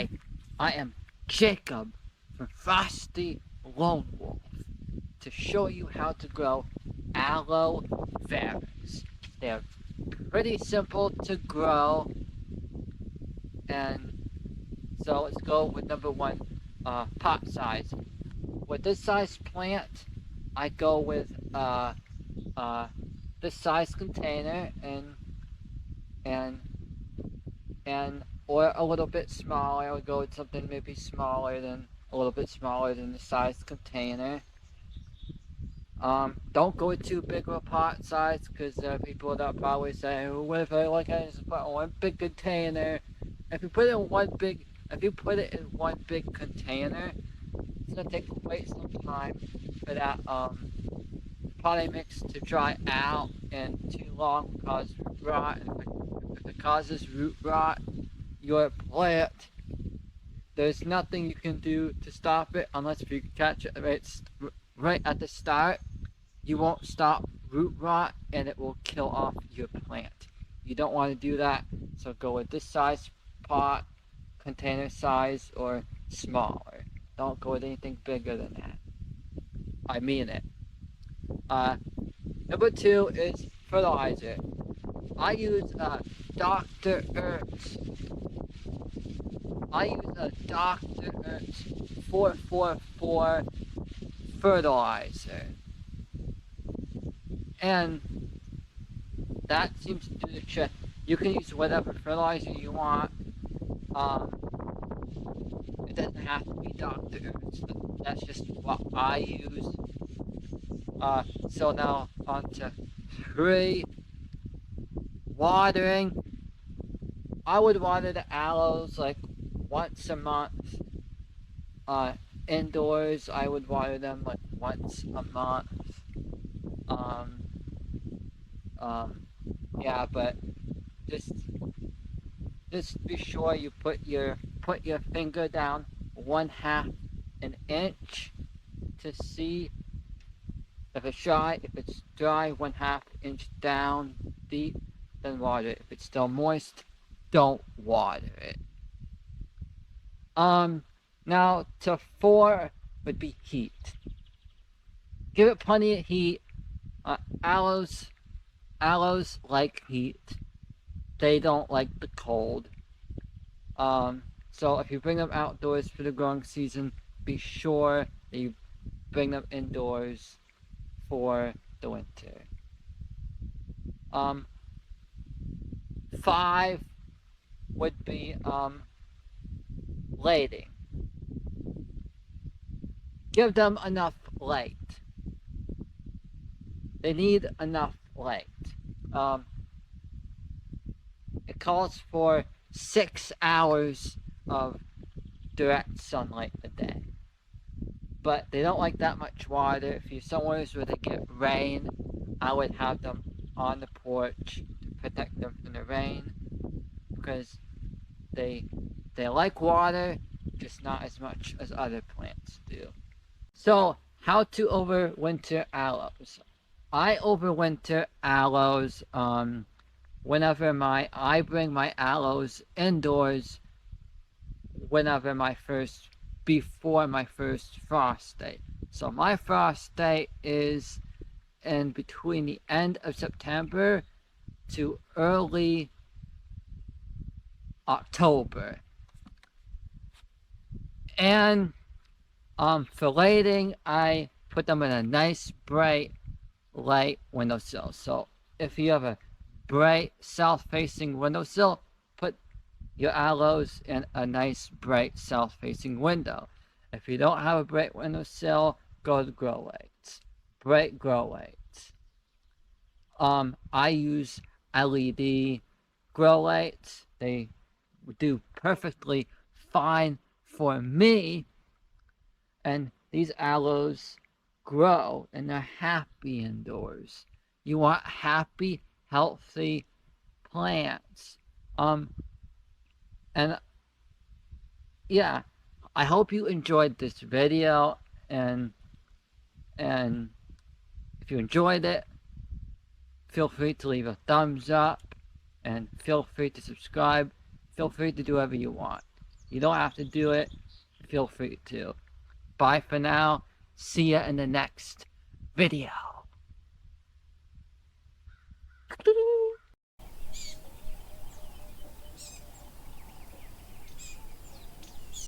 Hey, I am Jacob from Frosty Lone Wolf to show you how to grow aloe veras. They're pretty simple to grow, and so let's go with number one, pot size. With this size plant, I go with this size container and and or a little bit smaller. I would go with something maybe smaller than a little bit smaller than the size container. Don't go with too big of a pot size because there are people that probably say, well, "What if I just put one big container?" If you put it in one big container, it's gonna take quite some time for that potting mix to dry out, and too long will cause root rot. And if it causes root rot, your plant, there's nothing you can do to stop it unless if you catch it right at the start. You won't stop root rot and it will kill off your plant. You don't want to do that, so go with this size pot, container size, or smaller. Don't go with anything bigger than that. I mean it. Number two is fertilizer. I use Dr. Earth's. I use a Dr. Earth's 444 fertilizer. And that seems to do the trick. You can use whatever fertilizer you want. It doesn't have to be Dr. Earth's. That's just what I use. So now on to 3. Watering. I would water the aloes like once a month. Indoors, I would water them like once a month. Yeah, but just be sure you put your finger down 1/2 an inch to see if it's dry. If it's dry, 1/2 inch down deep, then water it. If it's still moist, don't water it. Now to 4 would be heat. Give it plenty of heat. Aloes like heat. They don't like the cold. So if you bring them outdoors for the growing season, be sure that you bring them indoors for the winter. 5 would be lighting. Give them enough light. They need enough light. It calls for 6 hours of direct sunlight a day. But they don't like that much water. If you're somewhere where they get rain, I would have them on the porch to protect them from the rain, because they like water, just not as much as other plants do. So, how to overwinter aloes? I overwinter aloes whenever I bring my aloes indoors before my first frost date. So my frost date is in between the end of September to early October. And for lighting, I put them in a nice bright light windowsill. So if you have a bright south-facing windowsill, put your aloes in a nice bright south-facing window. If you don't have a bright windowsill, go to grow lights. Bright grow lights. I use LED grow lights. They do perfectly fine for me, and these aloes grow and they're happy indoors. You want happy, healthy plants. And yeah, I hope you enjoyed this video, and if you enjoyed it, feel free to leave a thumbs up, and feel free to subscribe. Feel free to do whatever you want. You don't have to do it. Feel free to. Bye for now. See ya in the next video.